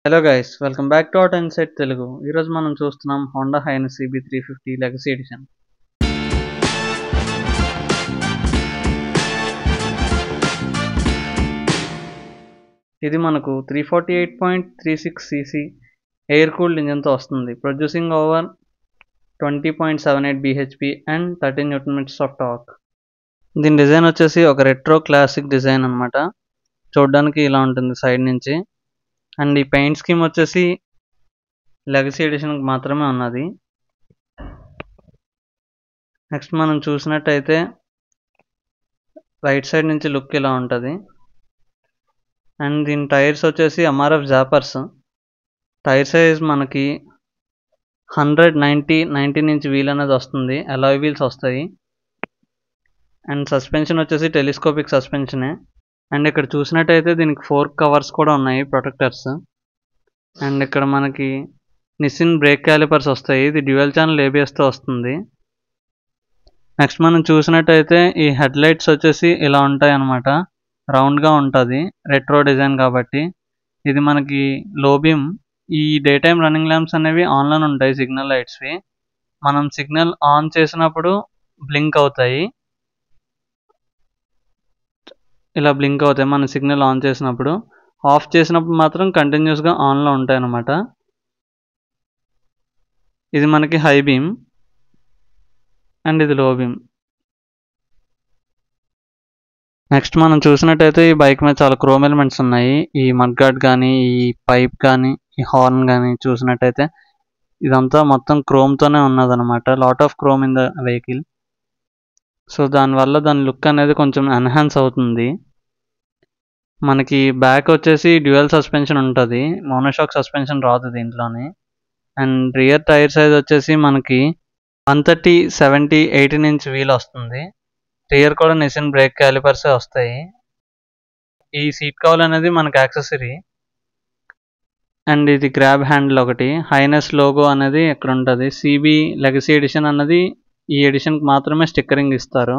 Hello guys, welcome back to auto insight Telugu. ఈరోజు మనం చూస్తున్నాం Honda highness CB350 legacy edition. ఇది మనకు 348.36cc ఎయిర్ కూల్డ్ ఇంజన్తో వస్తుంది. Producing over 20.78 bhp and 13 Nm of torque. దీని design వచ్చేసి ఒక రెట్రో క్లాసిక్ డిజైన్ అనమాట. చూడడానికి ఇలా ఉంటుంది సైడ్ నుంచి. అండ్ ఈ పెయింట్ స్కీమ్ వచ్చేసి లెగసీ ఎడిషన్కి మాత్రమే ఉన్నది. నెక్స్ట్ మనం చూసినట్టయితే రైట్ సైడ్ నుంచి లుక్ ఇలా ఉంటుంది. అండ్ దీని టైర్స్ వచ్చేసి MRF జాపర్స్. టైర్ సైజ్ మనకి 190 ఇంచ్ వీల్ అనేది వస్తుంది. అలాయ్ వీల్స్ వస్తాయి. అండ్ సస్పెన్షన్ వచ్చేసి టెలిస్కోపిక్ సస్పెన్షనే. అండ్ ఇక్కడ చూసినట్టయితే దీనికి 4 కవర్స్ కూడా ఉన్నాయి, ప్రొటెక్టర్స్. అండ్ ఇక్కడ మనకి నిసిన్ బ్రేక్ క్యాలిపర్స్ వస్తాయి. ఇది డ్యూయల్ ఛానల్ ABSతో వస్తుంది. నెక్స్ట్ మనం చూసినట్టయితే ఈ హెడ్ లైట్స్ వచ్చేసి ఇలా ఉంటాయి అన్నమాట. రౌండ్గా ఉంటుంది, రెట్రో డిజైన్ కాబట్టి. ఇది మనకి లో బీమ్. ఈ డే టైమ్ రన్నింగ్ ల్యాంప్స్ అనేవి ఆన్లోనే ఉంటాయి, సిగ్నల్ లైట్స్వి. మనం సిగ్నల్ ఆన్ చేసినప్పుడు బ్లింక్ అవుతాయి, ఇలా బ్లింక్ అవుతాయి మన సిగ్నల్ ఆన్ చేసినప్పుడు. ఆఫ్ చేసినప్పుడు మాత్రం కంటిన్యూస్గా ఆన్లో ఉంటాయి అన్నమాట. ఇది మనకి హై బీమ్ అండ్ ఇది లో బీమ్. నెక్స్ట్ మనం చూసినట్టయితే ఈ బైక్ మీద చాలా క్రోమ్ ఎలిమెంట్స్ ఉన్నాయి. ఈ మడ్గార్డ్ కానీ, ఈ పైప్ కానీ, ఈ హార్న్ కానీ చూసినట్టయితే ఇదంతా మొత్తం క్రోమ్తోనే ఉన్నదన్నమాట. Lot of chrome in the vehicle. So దానివల్ల దాని లుక్ అనేది కొంచెం ఎన్హాన్స్ అవుతుంది. మనకి బ్యాక్ వచ్చేసి డ్యూయల్ సస్పెన్షన్ ఉంటుంది, మోనోషాక్ సస్పెన్షన్ రాదు దీంట్లోని. అండ్ రియర్ టైర్ సైజ్ వచ్చేసి మనకి 130, 70, 18 ఇంచ్ వీల్ వస్తుంది. రియర్ కూడా నిసిన్ బ్రేక్ క్యాలిపర్సే వస్తాయి. ఈ సీట్ కవర్ అనేది మనకి యాక్సెసరీ. అండ్ ఇది గ్రాబ్ హ్యాండిల్ ఒకటి. హైనస్ లోగో అనేది ఇక్కడ ఉంటుంది. CB లెగసీ ఎడిషన్ అన్నది ఈ ఎడిషన్కి మాత్రమే స్టిక్కరింగ్ ఇస్తారు.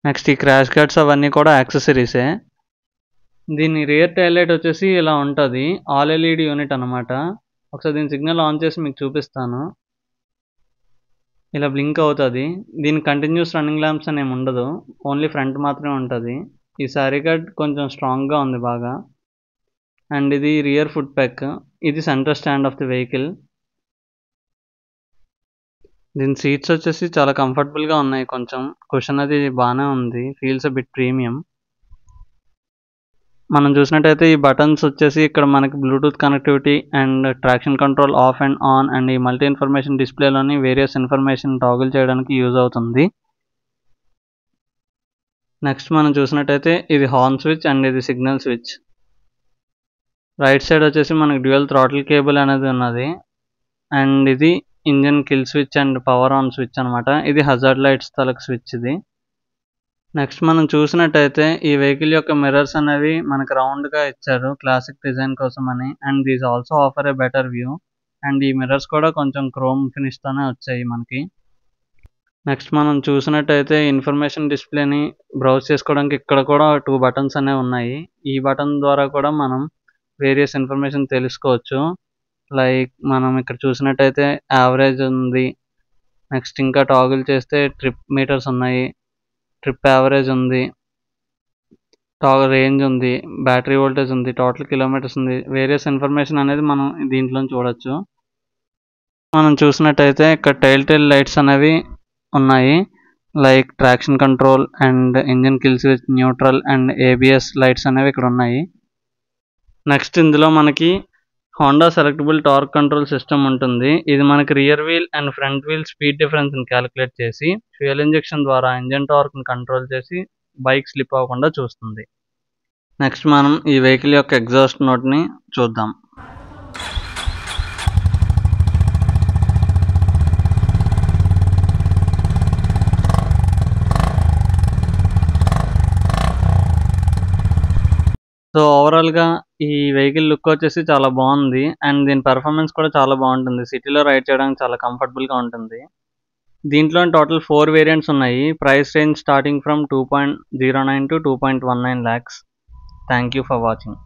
నెక్స్ట్ ఈ క్రాష్ గార్డ్స్ అవన్నీ కూడా యాక్సెసరీసే. దీని రియర్ టైల్ లైట్ వచ్చేసి ఇలా ఉంటుంది, ఆల్ LED యూనిట్ అనమాట. ఒకసారి దీని సిగ్నల్ ఆన్ చేసి మీకు చూపిస్తాను. ఇలా బ్లింక్ అవుతుంది. దీని కంటిన్యూస్ రన్నింగ్ ల్యాంప్స్ అని ఏమి ఉండదు, ఓన్లీ ఫ్రంట్ మాత్రమే ఉంటుంది. ఈ సారీ గార్డ్ కొంచెం స్ట్రాంగ్గా ఉంది బాగా. అండ్ ఇది రియర్ ఫుట్ ప్యాక్. ఇది centre stand of the vehicle. దీని సీట్స్ వచ్చేసి చాలా కంఫర్టబుల్గా ఉన్నాయి. కొంచెం కుషన్ అది బాగానే ఉంది, ఫీల్స్ అ బిట్ ప్రీమియం. మనం చూసినట్టయితే ఈ బటన్స్ వచ్చేసి ఇక్కడ మనకి Bluetooth connectivity and traction control off and on and ఈ మల్టీ ఇన్ఫర్మేషన్ డిస్ప్లేలోని వేరియస్ ఇన్ఫర్మేషన్ టాగుల్ చేయడానికి యూజ్ అవుతుంది. నెక్స్ట్ మనం చూసినట్టయితే ఇది హార్న్ స్విచ్ అండ్ ఇది సిగ్నల్ స్విచ్. రైట్ సైడ్ వచ్చేసి మనకి డ్యూయల్ థ్రాటిల్ కేబుల్ అనేది ఉన్నది. అండ్ ఇది engine kill switch and power on switch అనమాట. ఇది హజార్డ్ లైట్స్ తలకు స్విచ్ ఇది. నెక్స్ట్ మనం చూసినట్టయితే ఈ వెహికల్ యొక్క మిర్రర్స్ అనేవి మనకు రౌండ్గా ఇచ్చారు, క్లాసిక్ డిజైన్ కోసం అని. And these also offer A better view. And ఈ మిర్రర్స్ కూడా కొంచెం క్రోమ్ ఫినిష్తోనే వచ్చాయి మనకి. నెక్స్ట్ మనం చూసినట్టయితే ఇన్ఫర్మేషన్ డిస్ప్లేని బ్రౌజ్ చేసుకోవడానికి ఇక్కడ కూడా 2 బటన్స్ అనేవి ఉన్నాయి. ఈ బటన్ ద్వారా కూడా మనం వేరియస్ ఇన్ఫర్మేషన్ తెలుసుకోవచ్చు. లైక్ మనం ఇక్కడ చూసినట్టయితే యావరేజ్ ఉంది. నెక్స్ట్ ఇంకా టాగుల్ చేస్తే ట్రిప్ మీటర్స్ ఉన్నాయి, ట్రిప్ యావరేజ్ ఉంది, రేంజ్ ఉంది, బ్యాటరీ వోల్టేజ్ ఉంది, టోటల్ కిలోమీటర్స్ ఉంది. వేరియస్ ఇన్ఫర్మేషన్ అనేది మనం దీంట్లో చూడొచ్చు. మనం చూసినట్టయితే ఇక్కడ టైల్ లైట్స్ అనేవి ఉన్నాయి, like traction control and engine kill switch, neutral and ABS lights అనేవి ఇక్కడ ఉన్నాయి. నెక్స్ట్ ఇందులో మనకి Honda selectable torque control system ఉంటుంది. ఇది మనకి rear wheel and front wheel speed డిఫరెన్స్ని క్యాలిక్యులేట్ చేసి ఫ్యూయల్ ఇంజెక్షన్ ద్వారా ఇంజన్ టార్క్ని కంట్రోల్ చేసి బైక్ స్లిప్ అవ్వకుండా చూస్తుంది. నెక్స్ట్ మనం ఈ వెహికల్ యొక్క ఎగ్జాస్ట్ నోట్ని చూద్దాం. సో ఓవరాల్గా ఈ వెహికల్ లుక్ వచ్చేసి చాలా బాగుంది. అండ్ దీని పెర్ఫార్మెన్స్ కూడా చాలా బాగుంటుంది. సిటీలో రైడ్ చేయడానికి చాలా కంఫర్టబుల్గా ఉంటుంది. దీంట్లో టోటల్ 4 వేరియంట్స్ ఉన్నాయి. Price range starting from 2.09 to 2.19 lakhs. Thank you for watching.